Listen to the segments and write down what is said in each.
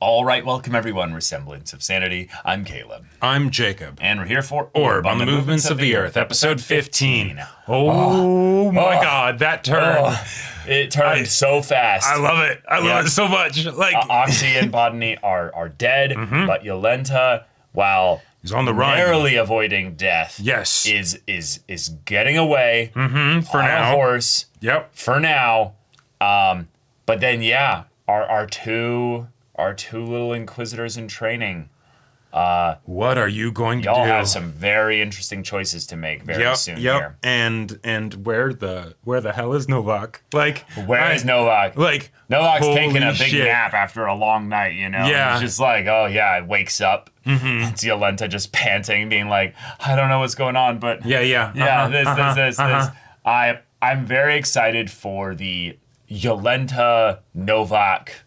All right, welcome everyone. We're Semblance of Sanity. I'm Caleb. I'm Jacob. And we're here for Orb on the Movements of the Earth, episode 15. Oh my god, that turn. It turned so fast. I love it. I love it so much. Like Oxy and Botany are dead, but Yolenta, while he's on the run, narrowly avoiding death, yes, is getting away for on now. a horse. Yep. For now. But then our two little Inquisitors in training. What are you going to do? Y'all have some very interesting choices to make very soon here. And where the hell is Novak? Like, where is Novak? Like, Novak's taking a big shit. nap after a long night, you know? Yeah. He's just like, oh yeah, it wakes up. It's Yolenta just panting, being like, I don't know what's going on, but this. I'm very excited for the Yolenta Novak.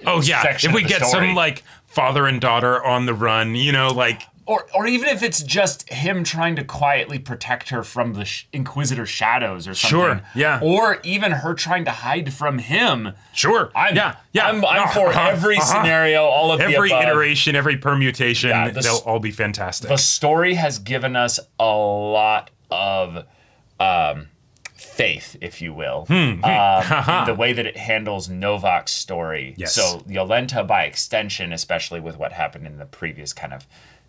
Oh yeah, if we get some like father and daughter on the run, you know, like, or even if it's just him trying to quietly protect her from the Inquisitor shadows or something. Sure, yeah. Or even her trying to hide from him. Sure. I'm for every scenario, all of every the above. iteration, every permutation. They'll all be fantastic. The story has given us a lot of faith, if you will, in the way that it handles Novak's story. Yes. So Yolenta, by extension, especially with what happened in the previous kind of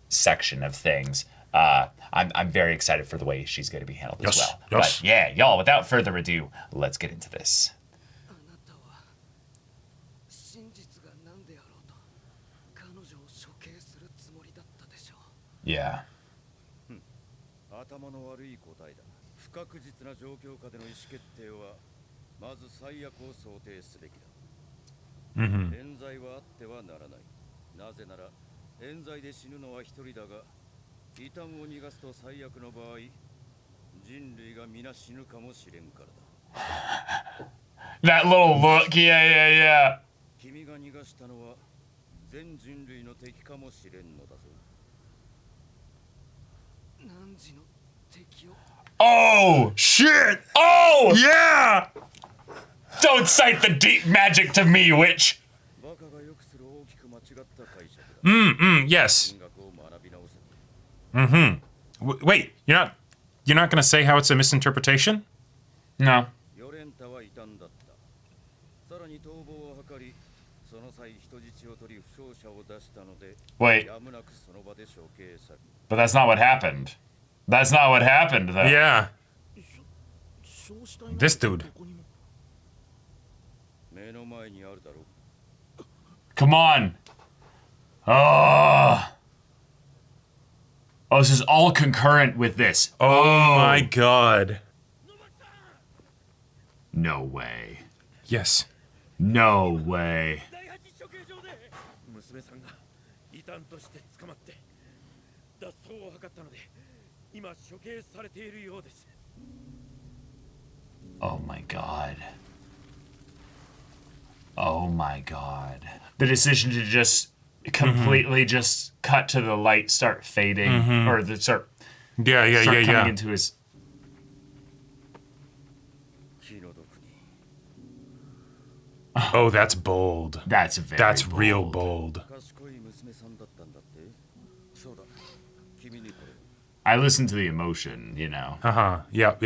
section of things, I'm very excited for the way she's going to be handled as well. Yes. But yeah, y'all, without further ado, let's get into this. Yeah. 不確実な状況下での意思決定はまず最悪を想定すべきだ。冤罪はあってはならない。なぜなら冤罪で死ぬのは一人だが、異端を逃がすと最悪の場合、人類が皆死ぬかもしれんからだ。That little look, yeah. 君が逃がしたのは全人類の敵かもしれんのだぞ。何時の敵を Oh! Shit! Oh! Yeah! Don't cite the deep magic to me, witch! Yes. Wait, you're not gonna say how it's a misinterpretation? No. Wait. But that's not what happened. That's not what happened, though. Yeah. This dude. Come on. Oh, this is all concurrent with this. Oh my god. No way. Yes. No way. Oh my god. Oh my god. The decision to just completely just cut to the light, start fading, or start coming into his... Oh, that's bold. That's very That's bold. real bold. I listen to the emotion, you know. Yep.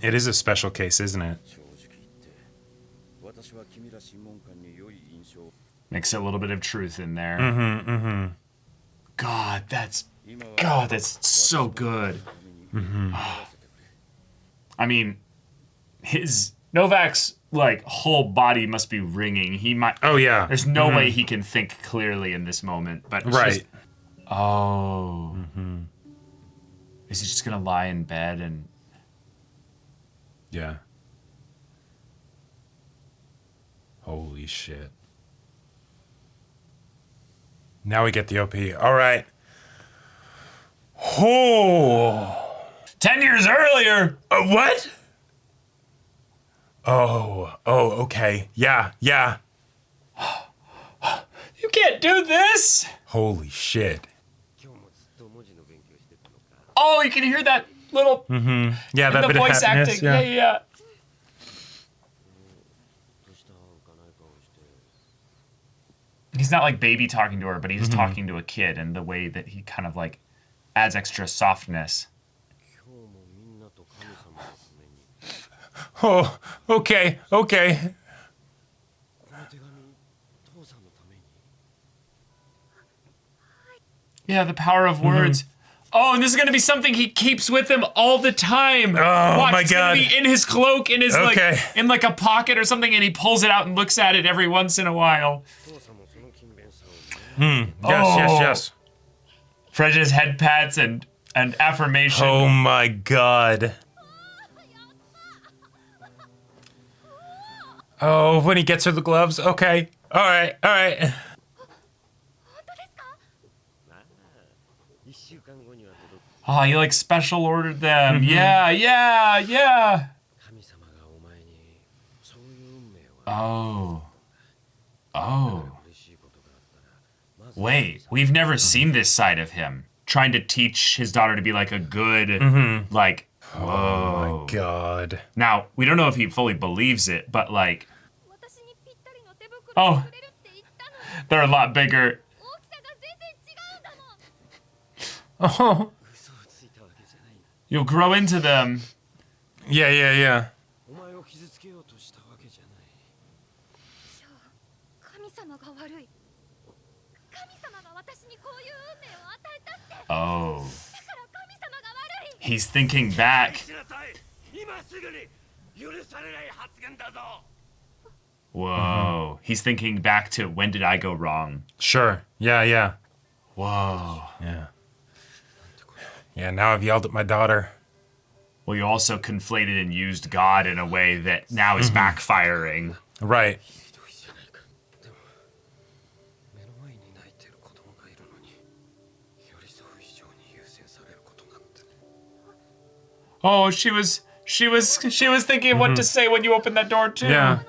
It is a special case, isn't it? Mix a little bit of truth in there. God, that's so good. I mean, Novak's like whole body must be ringing. He might. Oh yeah. There's no way he can think clearly in this moment. But it's right. Just, oh. Is he just gonna lie in bed and? Yeah. Holy shit. Now we get the OP. All right. Oh. 10 years earlier. What? Oh, okay. Yeah. You can't do this. Holy shit. Oh, you can hear that little Yeah, that the bit of voice happiness. acting. Yeah. He's not like baby talking to her, but he's talking to a kid, and the way that he kind of like adds extra softness. Oh, okay. Yeah, the power of words. Oh, and this is gonna be something he keeps with him all the time. Oh, Watch, my it's God. gonna be in his cloak, in his like in like a pocket or something, and he pulls it out and looks at it every once in a while. Yes. Fred's head pats and affirmation. Oh my God. Oh, when he gets her the gloves. Okay. All right. Oh, you like special ordered them. Yeah. Oh. Wait, we've never seen this side of him. Trying to teach his daughter to be like a good, like, whoa. Oh my God. Now, we don't know if he fully believes it, but like, oh, they're a lot bigger. Oh. You'll grow into them. Yeah. Oh. He's thinking back. Whoa. He's thinking back to when did I go wrong? Sure. Yeah. Whoa. Yeah, now I've yelled at my daughter. Well, you also conflated and used God in a way that now is backfiring. Right. Oh, she was thinking of what to say when you opened that door too. Yeah.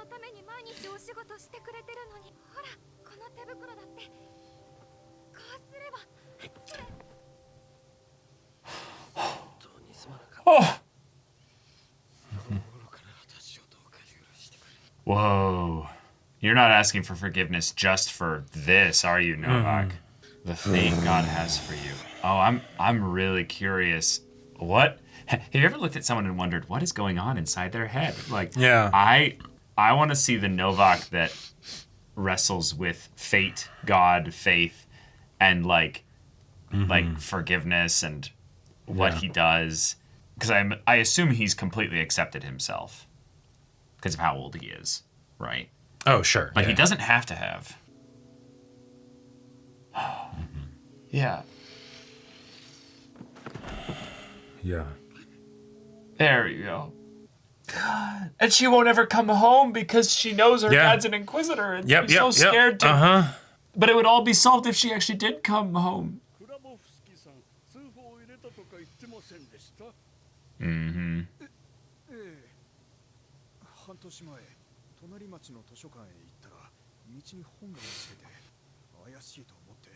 Oh. Whoa. You're not asking for forgiveness just for this, are you, Novak? The fate God has for you. Oh, I'm really curious. What? Have you ever looked at someone and wondered what is going on inside their head? Like, Yeah. I want to see the Novak that wrestles with fate, God, faith, and like forgiveness and what he does. Because I assume he's completely accepted himself because of how old he is, right? Oh, sure. But he doesn't have to have. Yeah. Yeah. There you go. And she won't ever come home because she knows her dad's an inquisitor and she's so scared to. But it would all be solved if she actually did come home. Mm-hmm. 半年前、隣町の図書館へ行ったら道に本が落ちてて怪しいと思って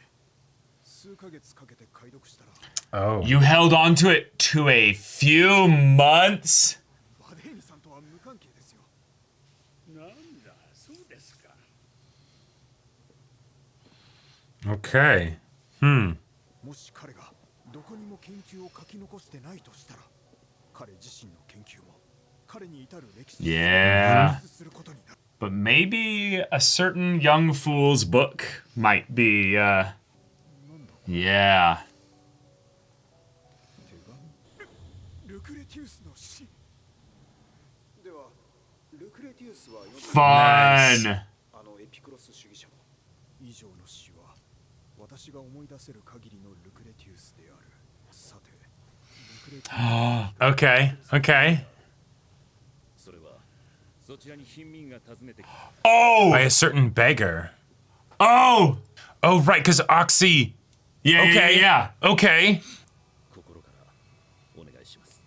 数ヶ月かけて解読したら Oh. You held on to it to a few months? バデーニさんとは無関係ですよ。なんだ、そうですか。 Okay. もし彼がどこにも研究を書き残してないとしたら彼自身の研究も彼に至る歴史 Yeah. することになる。 But maybe a certain young fool's book might be, yeah. ルクレティウスの死。では、ルクレティウスは Fun. あのエピクロス主義者の以上の死は私が思い出せる限りのルクレティウスである。さて、ルクレティウス Okay. それはそちらに貧民が訪ねてきた。 Oh! By a certain beggar. Oh! Oh, right, because Oxy. Yeah, Okay. yeah. Okay. 心からお願いします。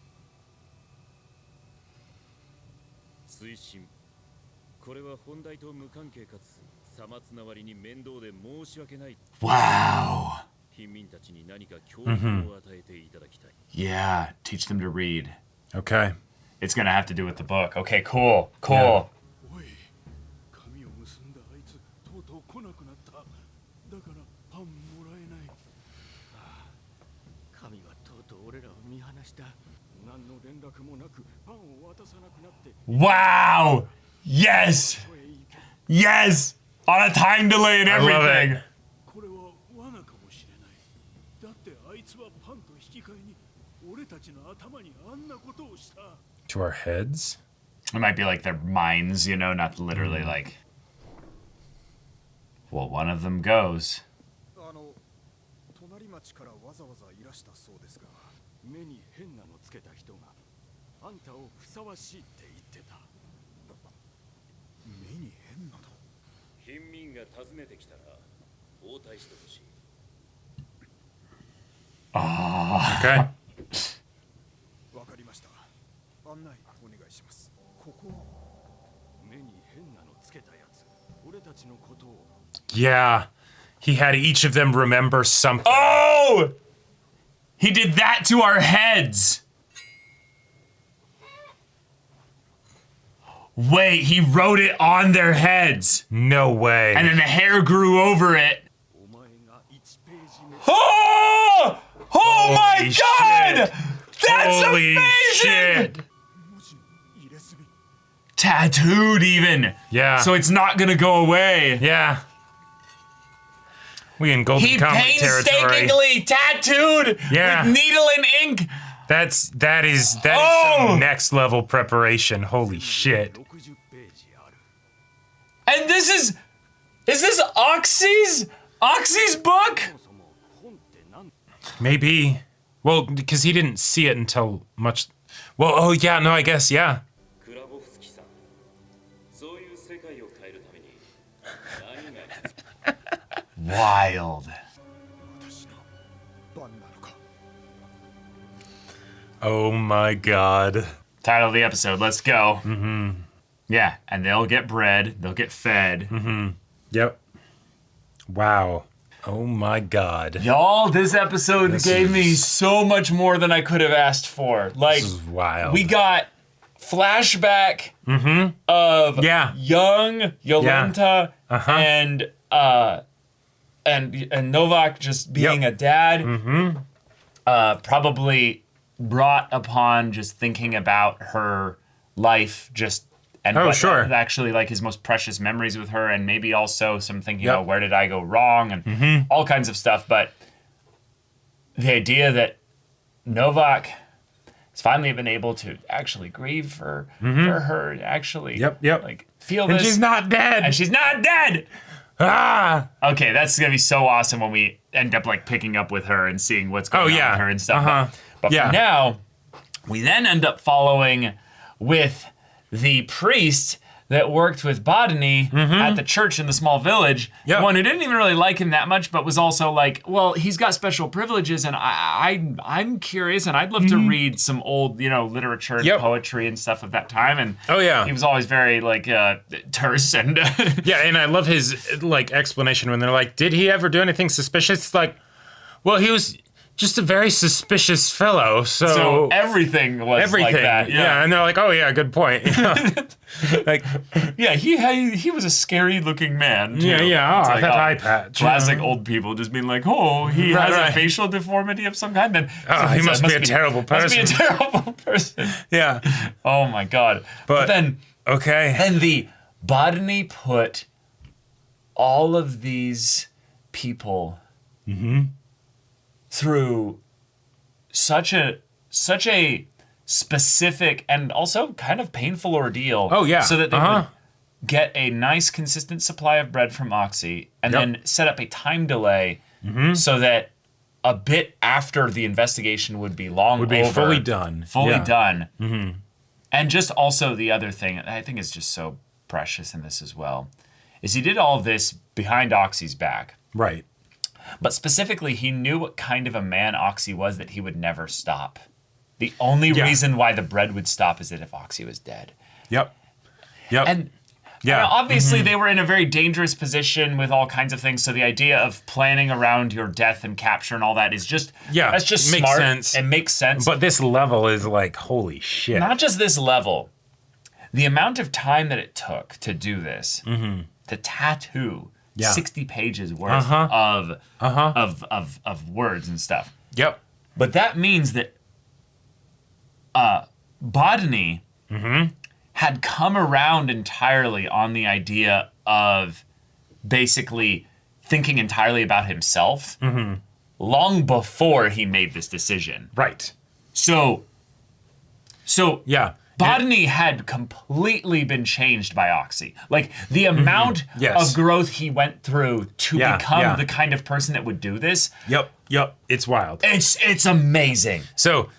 推進。これは本題と無関係かつさまつな割に面倒で申し訳ない。 Wow. Yeah, teach them to read. Okay. It's gonna have to do with the book. Okay, cool. Cool. おい髪を結んだあいつとうとう来なくなっただからパンもらえない神はとうとう俺らを見放した何の連絡もなくパンを渡さなくなって Wow! Yes! こへ行け Yes! On a time delay and I love everything. it. これは罠かもしれないだってあいつはパンと引き換えに俺たちの頭にあんなことをした To our heads? It might be like their minds, you know, not literally like. Well, one of them goes. 隣町からわざわざいらしたそうですが目に変なのつけた人があんたをふさわしいって言ってた目に変なの貧民が訪ねてきたら応対してほしい Okay. わかりました案内お願いしますここは目に変なのつけたやつ俺たちのことを Yeah. He had each of them remember something. Oh! He did that to our heads! Wait, he wrote it on their heads! No way. And then the hair grew over it. お前が1ページ目 Oh! Oh my Holy god! shit. That's Holy amazing! shit. 文字入れ墨 Tattooed even. Yeah. So it's not gonna go away. Yeah. We in Golden He Comic territory. painstakingly tattooed Yeah. with needle and ink. That is Oh! some next level preparation. Holy shit. 60ページある And this is this Oxy's book? そもそも本って何 Maybe. Well, because he didn't see it until much. Well, oh yeah, no, I guess yeah. クラボフスキさんそういう世界を変えるために何が必要 Wild. 私の番なのか Oh my god. Title of the episode. Let's go. Mm-hmm. Yeah, and they'll get bread. They'll get fed. Yep. Wow. Oh my god. Y'all, this episode This gave me is- so much more than I could have asked for. Like, This is wild. we got flashback of Yeah. young Yolanta Uh-huh. and Novak just being a dad. Probably brought upon just thinking about her life, just and Oh, what sure. actually like his most precious memories with her, and maybe also some thinking Yep. about where did I go wrong and all kinds of stuff. But the idea that Novak has finally been able to actually grieve for her, actually Yep. like feel And this, she's not dead. and she's not dead. Ah. Okay, that's gonna be so awesome when we end up like picking up with her and seeing what's going Oh, on yeah. with her and stuff. Uh-huh. But Yeah. for now, we then end up following with the priest that worked with Bodini at the church in the small village. Yep. One who didn't even really like him that much, but was also like, well, he's got special privileges, and I'm curious, and I'd love to read some old, literature and Yep. poetry and stuff of that time. And Oh, yeah. he was always very like terse and Yeah, and I love his like explanation when they're like, "Did he ever do anything suspicious?" It's like, well, he was just a very suspicious fellow. so everything was everything. like that. Yeah, and they're like, "Oh yeah, good point." Like, Yeah, he was a scary looking man. Too. yeah. It's Oh, like, that eye patch. Classic old people just being like, oh, he Right, has right. a facial deformity of some kind. Then He must be a terrible Must be a person. terrible person. Yeah. Oh my god. But then Okay. the Bodini put all of these people through such a specific and also kind of painful ordeal. Oh, yeah. So that they Uh-huh. would get a nice consistent supply of bread from Oxy and Yep. then set up a time delay so that a bit after the investigation would be long Would be over, fully done. fully Yeah. done. And just also the other thing I think is just so precious in this as well is he did all this behind Oxy's back. Right. But specifically, he knew what kind of a man Oxy was, that he would never stop. The only Yeah. reason why the bread would stop is that if Oxy was dead. Yep. Yep. And Yeah. Obviously, they were in a very dangerous position with all kinds of things. So the idea of planning around your death and capture and all that is just that's just makes smart. sense. It makes sense. But this level is like, holy shit. Not just this level. The amount of time that it took to do this, to tattoo 60 pages worth of words and stuff. Yep. But that means that Botany had come around entirely on the idea of basically thinking entirely about himself long before he made this decision. Right. So yeah. Botany had completely been changed by Oxy. Like, the amount of growth he went through to become the kind of person that would do this. Yep. It's wild. It's amazing. So,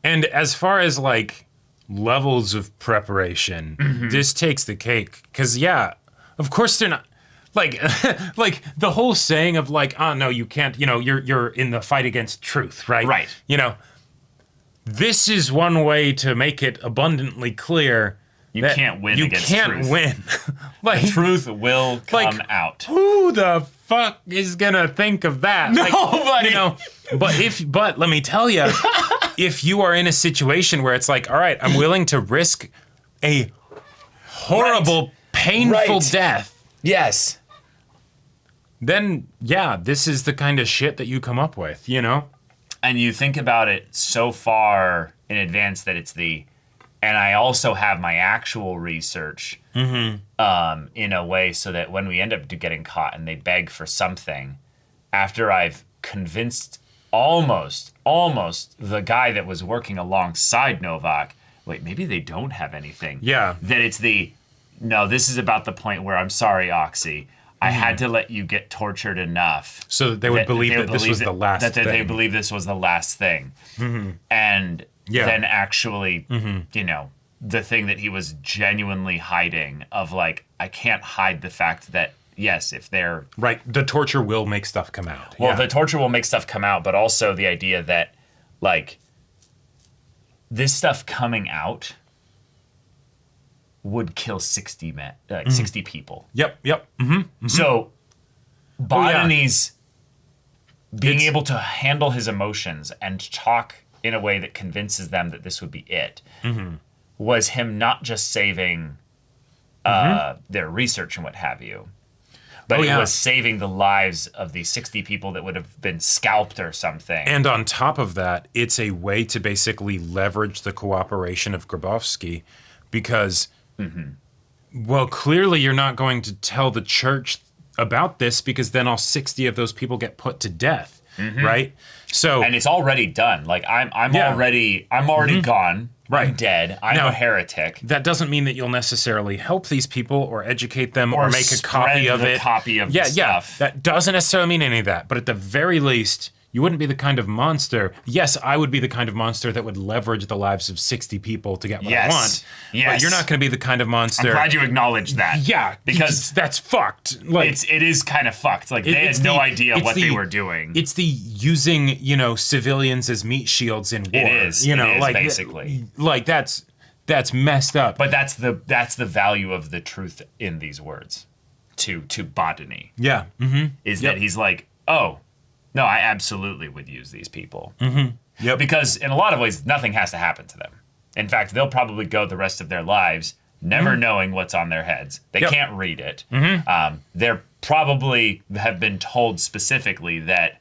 and as far as, like, levels of preparation, this takes the cake. Because, of course they're not... Like, like, the whole saying of, like, oh, no, you can't, you're in the fight against truth, right? Right. This is one way to make it abundantly clear you can't win against truth. You can't win. Like, truth will come out. Who the fuck is gonna think of that? Nobody. But let me tell you, if you are in a situation where it's like, all right, I'm willing to risk a horrible, painful death. Yes. Then, this is the kind of shit that you come up with, And you think about it so far in advance that it's and I also have my actual research in a way so that when we end up getting caught and they beg for something, after I've convinced almost the guy that was working alongside Novak, wait, maybe they don't have anything. Yeah. That it's no, this is about the point where I'm sorry, Oxy. I had to let you get tortured enough so that they would believe that this was the last thing. That they believe this was the last thing. And then actually, the thing that he was genuinely hiding of, like, I can't hide the fact that, yes, if they're... Right, the torture will make stuff come out. Well, the torture will make stuff come out, but also the idea that, like, this stuff coming out would kill 60 men, 60 people. Yep. So, Botany's being able to handle his emotions and talk in a way that convinces them that this would be it was him not just saving their research and what have you, but it was saving the lives of these 60 people that would have been scalped or something. And on top of that, it's a way to basically leverage the cooperation of Grabowski because... Well, clearly you're not going to tell the church about this because then all 60 of those people get put to death, right? So and it's already done. Like I'm already gone. Right. I'm dead. I'm a heretic. That doesn't mean that you'll necessarily help these people or educate them or make a copy of it. The stuff. That doesn't necessarily mean any of that. But at the very least, you wouldn't be the kind of monster. Yes, I would be the kind of monster that would leverage the lives of 60 people to get what I want. Yes. But you're not going to be the kind of monster. I'm glad you acknowledged that. Yeah, because that's fucked. Like it is kind of fucked. Like they had no idea what they were doing. It's the using, civilians as meat shields in war. It is. Like basically. Like that's messed up. But that's the value of the truth in these words to Botany. Yeah. Is that he's like, oh, no, I absolutely would use these people. Yep. Because in a lot of ways, nothing has to happen to them. In fact, they'll probably go the rest of their lives never knowing what's on their heads. They can't read it. They're probably have been told specifically that,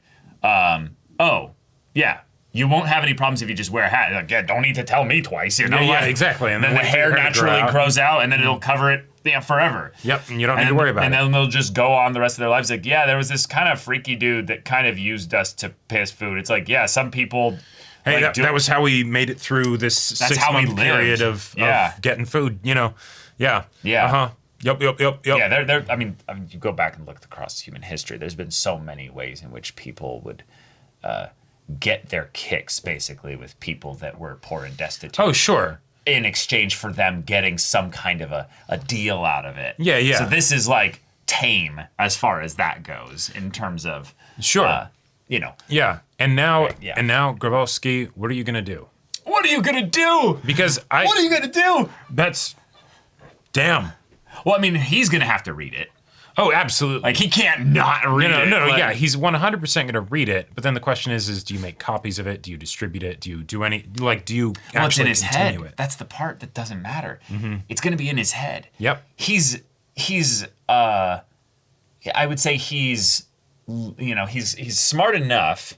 you won't have any problems if you just wear a hat. Like, don't need to tell me twice. Yeah, exactly. And then the hair naturally grows out, and then it'll cover it forever. Yep, and you don't need to worry about it. And then they'll just go on the rest of their lives. Like, there was this kind of freaky dude that kind of used us to pay us food. It's like, some people... Hey, that was how we made it through this 6-month period of getting food, Yeah. Yeah. Yep. Yeah, I mean, you go back and look across human history, there's been so many ways in which people would... get their kicks, basically, with people that were poor and destitute. Oh, sure. In exchange for them getting some kind of a deal out of it. Yeah. So this is like tame as far as that goes in terms of... Sure. Yeah. And now, Grabowski, what are you going to do? What are you going to do? Because What are you going to do? Damn. Well, I mean, he's gonna have to read it. Oh, absolutely. Like, he can't not read it. No, like, yeah, he's 100% going to read it. But then the question is do you make copies of it? Do you distribute it? Do you do any, like, do you actually it's in his continue head. it? That's the part that doesn't matter. It's going to be in his head. Yep. He's I would say he's smart enough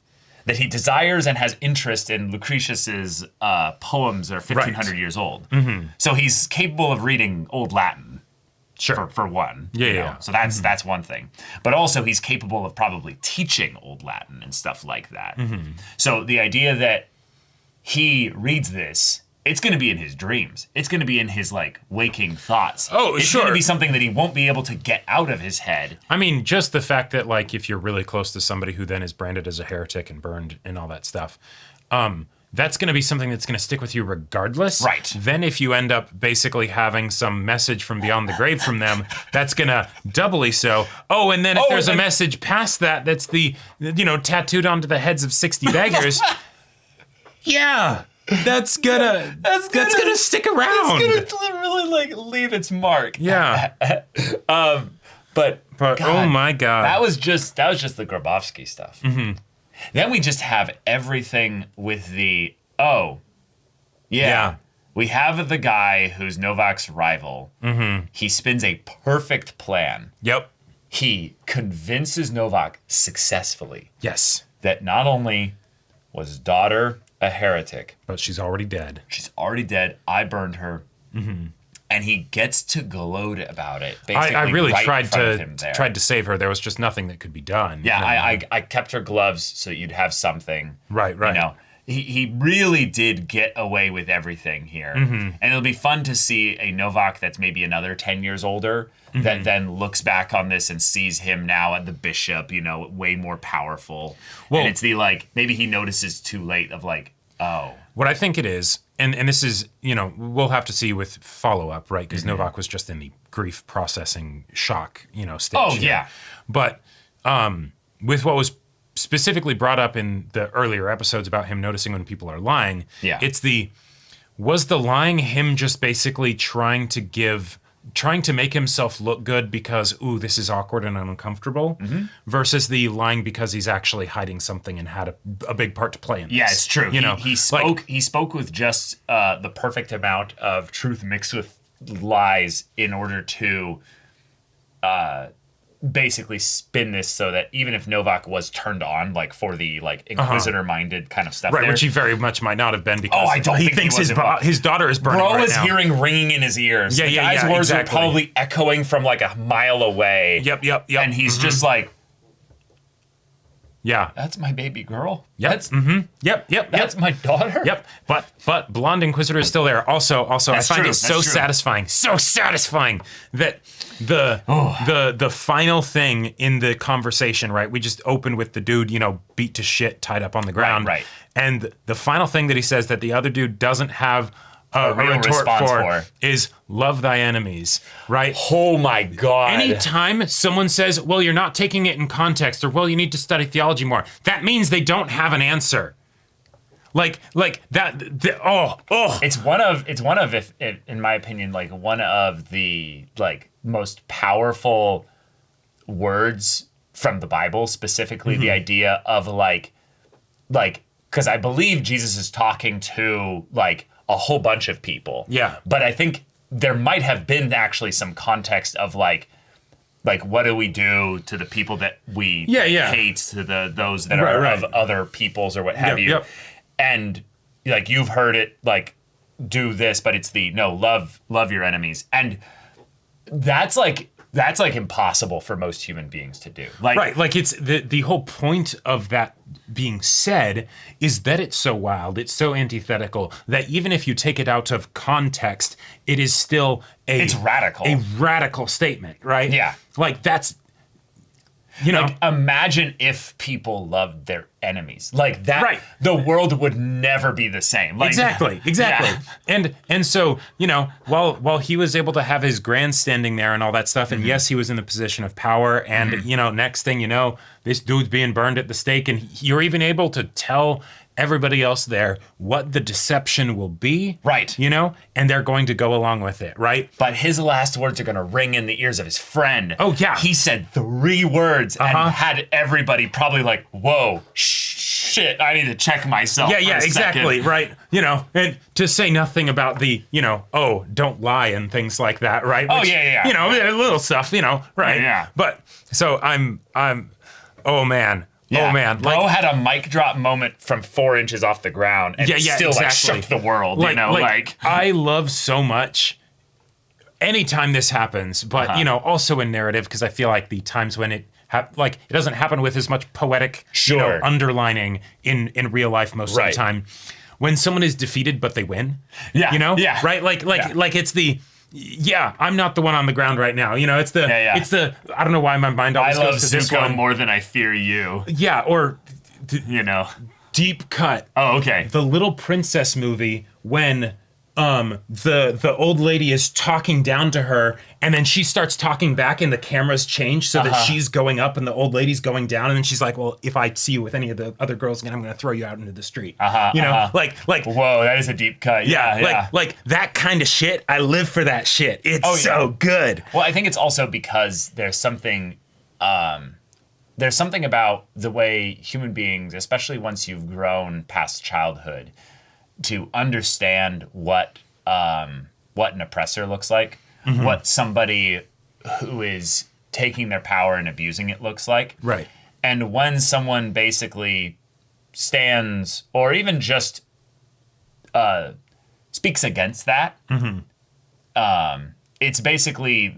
that he desires and has interest in Lucretius's poems that are 1,500 years old. So he's capable of reading Old Latin. Sure. For one. Yeah. So that's one thing. But also he's capable of probably teaching Old Latin and stuff like that. So the idea that he reads this, it's going to be in his dreams. It's going to be in his, like, waking thoughts. Oh, it's sure. It's going to be something that he won't be able to get out of his head. I mean, just the fact that, like, if you're really close to somebody who then is branded as a heretic and burned and all that stuff, that's going to be something that's going to stick with you regardless. Right. Then if you end up basically having some message from beyond the grave from them, that's going to doubly so. Oh, and then if there's a message past that that's tattooed onto the heads of 60 beggars, yeah, that's gonna stick around. It's going to really, like, leave its mark. Yeah. But God, oh my God. That was just the Grabowski stuff. Then we just have everything with the, we have the guy who's Novak's rival. He spins a perfect plan. Yep. He convinces Novak successfully. Yes. That not only was his daughter a heretic, but she's already dead. She's already dead. I burned her. And he gets to gloat about it. Basically, I really right tried to save her. There was just nothing that could be done. Yeah, I kept her gloves so you'd have something. Right. You know, he really did get away with everything here. And it'll be fun to see a Novak that's maybe another 10 years older that then looks back on this and sees him now at the bishop, way more powerful. Well, and it's the, like, maybe he notices too late of, like, oh. What I think it is, and this is, we'll have to see with follow-up, right? Because Novak was just in the grief processing shock, stage. Oh, yeah. But with what was specifically brought up in the earlier episodes about him noticing when people are lying, was the lying him just basically trying to make himself look good because, this is awkward and uncomfortable, versus the lying because he's actually hiding something and had a big part to play in this. Yeah, it's true. He spoke with just the perfect amount of truth mixed with lies in order to basically spin this so that even if Novak was turned on, like, for the, like, inquisitor-minded kind of stuff, right, which he very much might not have been because I don't he think thinks his daughter is burning Bro right is now. hearing ringing in his ears. Yeah, the guy's words exactly. are probably echoing from, like, a mile away. Yep. And he's just like, yeah, that's my baby girl. Yep. That's my daughter. Yep. But Blonde Inquisitor is still there. Also, I find it so satisfying that the final thing in the conversation, right? We just opened with the dude, beat to shit, tied up on the ground. Right. And the final thing that he says that the other dude doesn't have a real retort response for is love thy enemies, right? Oh my God. Anytime someone says, well, you're not taking it in context, or, well, you need to study theology more, that means they don't have an answer. Like that. It's one of, if in my opinion, like, one of the, like, most powerful words from the Bible, specifically the idea of, like, because I believe Jesus is talking to, like, a whole bunch of people. Yeah. But I think there might have been actually some context of, like what do we do to the people that we hate, to those that are of other peoples or what have you. Yep. And, like, you've heard it, like, do this, but it's love your enemies. And that's impossible for most human beings to do. Like it's the whole point of that being said is that it's so wild, it's so antithetical that even if you take it out of context, it is still it's radical. A radical statement, right? Yeah. Like that's like, imagine if people loved their enemies like that. Right. The world would never be the same. Like, exactly. Yeah. And so, while he was able to have his grandstanding there and all that stuff, and yes, he was in the position of power, and next thing you know, this dude's being burned at the stake, and you're even able to tell everybody else there what the deception will be. Right. You know, and they're going to go along with it, right? But his last words are going to ring in the ears of his friend. Oh, yeah. He said 3 words and had everybody probably like, whoa, shit, I need to check myself. Yeah, exactly, right. You know, and to say nothing about the, you know, oh, don't lie and things like that, right? Which, yeah. You know, little stuff, you know, right? Yeah. But so I'm, oh man. Yeah. Oh man, Bro had a mic drop moment from 4 inches off the ground and still like shook the world, you know, like I love so much anytime this happens, but you know, also in narrative, because I feel like the times when it it doesn't happen with as much poetic you know, underlining in real life most of the time. When someone is defeated but they win, you know, right? Like it's the I'm not the one on the ground right now. You know, it's the it's the I don't know why my mind always goes to this one. I love Zuko more than I fear you. Yeah, or you know, Deep Cut. Oh, okay. The Little Princess movie when the old lady is talking down to her and then she starts talking back and the cameras change so that she's going up and the old lady's going down and then she's like, well, if I see you with any of the other girls again, I'm going to throw you out into the street. You know, like whoa, that is a deep cut. Like that kind of shit. I live for that shit. It's so good. Well, I think it's also because there's something about the way human beings, especially once you've grown past childhood, to understand what an oppressor looks like, what somebody who is taking their power and abusing it looks like. Right. And when someone basically stands or even just speaks against that, it's basically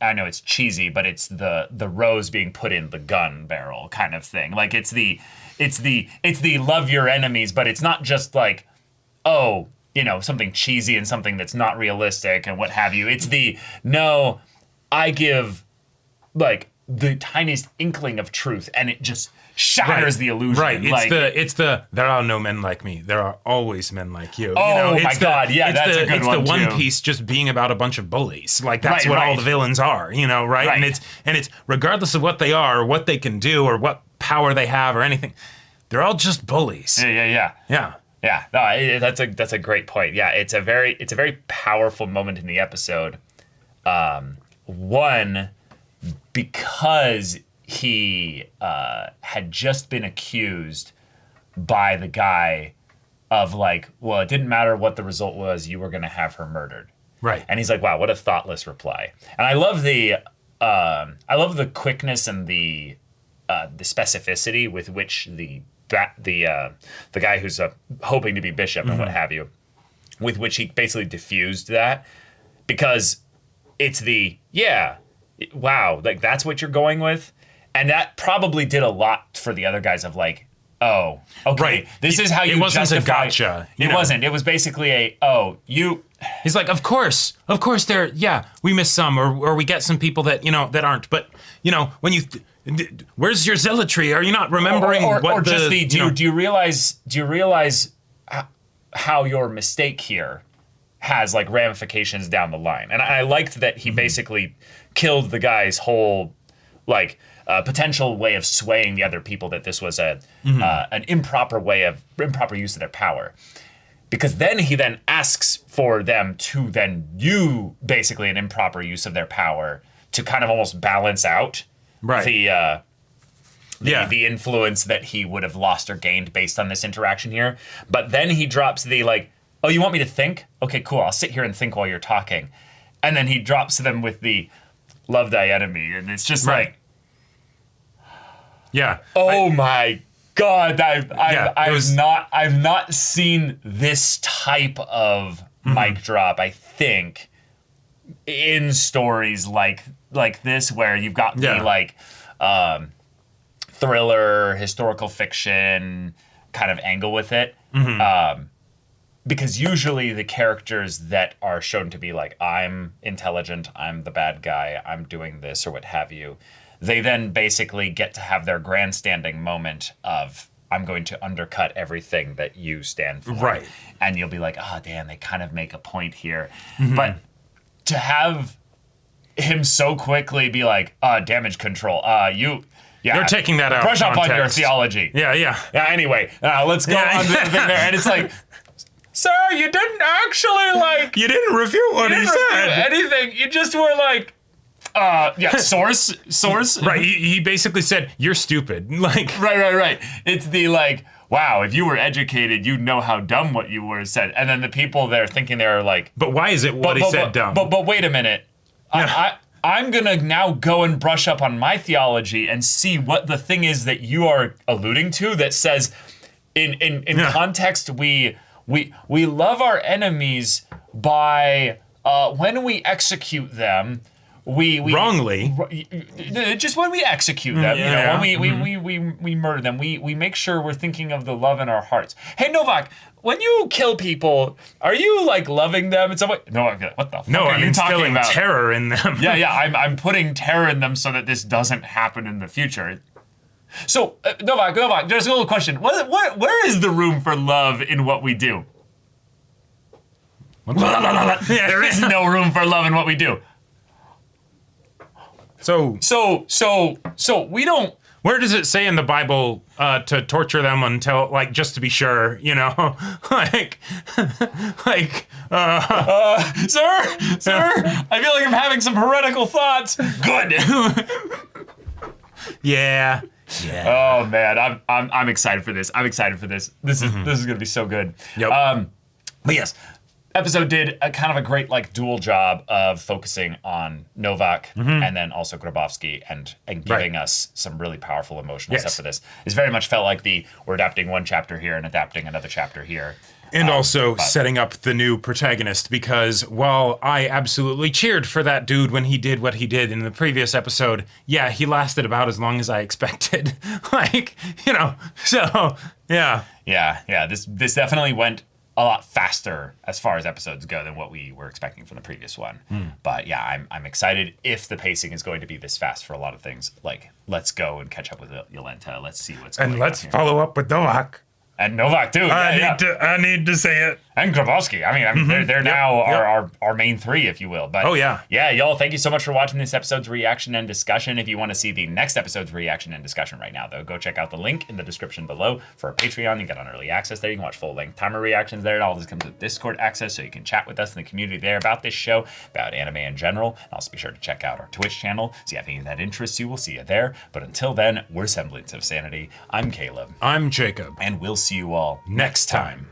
I know it's cheesy, but it's the rose being put in the gun barrel kind of thing. Like it's the love your enemies, but it's not just like, oh, you know, something cheesy and something that's not realistic and what have you. It's no, I give like the tiniest inkling of truth and it just shatters the illusion. Right. It's the there are no men like me. There are always men like you. Oh, you know, my God. Yeah, that's a good one, It's the One too. Piece just being about a bunch of bullies. Like that's what all the villains are, you know, right? And it's regardless of what they are or what they can do or what power they have or anything, they're all just bullies. Yeah. Yeah, no, that's a great point. Yeah, it's a very powerful moment in the episode. One, because he had just been accused by the guy of like, well, it didn't matter what the result was, you were going to have her murdered. Right. And he's like, wow, what a thoughtless reply. And I love the quickness and the specificity with which the guy who's hoping to be bishop and what have you, with which he basically diffused that, because it's wow, like that's what you're going with, and that probably did a lot for the other guys of like, oh, okay, this is how you justify. It wasn't a gotcha. It wasn't. It was basically He's like, of course, we miss some, or we get some people that that aren't, but when you. Where's your zealotry? Are you not remembering do you realize how your mistake here has like ramifications down the line? And I liked that he basically killed the guy's whole like potential way of swaying the other people, that this was an improper use of their power. Because then he asks for them to then do basically an improper use of their power to kind of almost balance out the influence that he would have lost or gained based on this interaction here. But then he drops the like, oh, you want me to think? Okay, cool. I'll sit here and think while you're talking. And then he drops them with the love thy enemy. And it's just like, oh my God. I've not seen this type of mic drop, I think, in stories like this, where you've got the like thriller, historical fiction kind of angle with it. Because usually the characters that are shown to be like, I'm intelligent, I'm the bad guy, I'm doing this or what have you, they then basically get to have their grandstanding moment of, I'm going to undercut everything that you stand for. Right. And you'll be like, oh, damn, they kind of make a point here. But to have him so quickly be like, damage control, you Yeah, they're taking that out. Brush up on your context. theology. Yeah, yeah. Yeah. Anyway, let's go on to the thing there, and it's like, sir, you didn't actually like. You didn't refute what he said. Anything. You just were like. Source. Right. He basically said, "You're stupid." Like. Right. It's the like. Wow, if you were educated, you'd know how dumb what you were said. And then the people there thinking they're like. But why is it what he said dumb? But wait a minute. Yeah. I'm gonna now go and brush up on my theology and see what the thing is that you are alluding to that says, in context, we love our enemies by when we execute them. We wrongly. Just when we execute them, when we murder them, we make sure we're thinking of the love in our hearts. Hey Novak, when you kill people, are you like loving them in some way? Novak, what the fuck are you talking about? Terror in them. Yeah, I'm putting terror in them so that this doesn't happen in the future. So Novak, there's a little question. Where is the room for love in what we do? There is no room for love in what we do. So we don't. Where does it say in the Bible to torture them until, like, just to be sure, you know, sir, I feel like I'm having some heretical thoughts. Good. Yeah. Oh man, I'm excited for this. This is gonna be so good. Yep. But yes. Episode did a kind of a great like dual job of focusing on Novak and then also Grabowski and giving us some really powerful emotional stuff for this. It's very much felt like we're adapting one chapter here and adapting another chapter here. And also setting up the new protagonist, because while I absolutely cheered for that dude when he did what he did in the previous episode, yeah, he lasted about as long as I expected. Like, you know, so yeah. Yeah, this definitely went a lot faster as far as episodes go than what we were expecting from the previous one. But yeah, I'm excited if the pacing is going to be this fast for a lot of things. Like, let's go and catch up with Yolenta. Let's see what's going on. And let's follow up with Novak. And Novak too. I need to say it. And Grabowski. I mean, they're now our main three, if you will. But yeah, y'all, thank you so much for watching this episode's reaction and discussion. If you want to see the next episode's reaction and discussion right now, though, go check out the link in the description below for our Patreon. You get on early access there. You can watch full-length timer reactions there. And all this comes with Discord access, so you can chat with us in the community there about this show, about anime in general. And also be sure to check out our Twitch channel. So if any of that interests you, we'll see you there. But until then, we're Semblance of Sanity. I'm Caleb. I'm Jacob. And we'll see you all next time.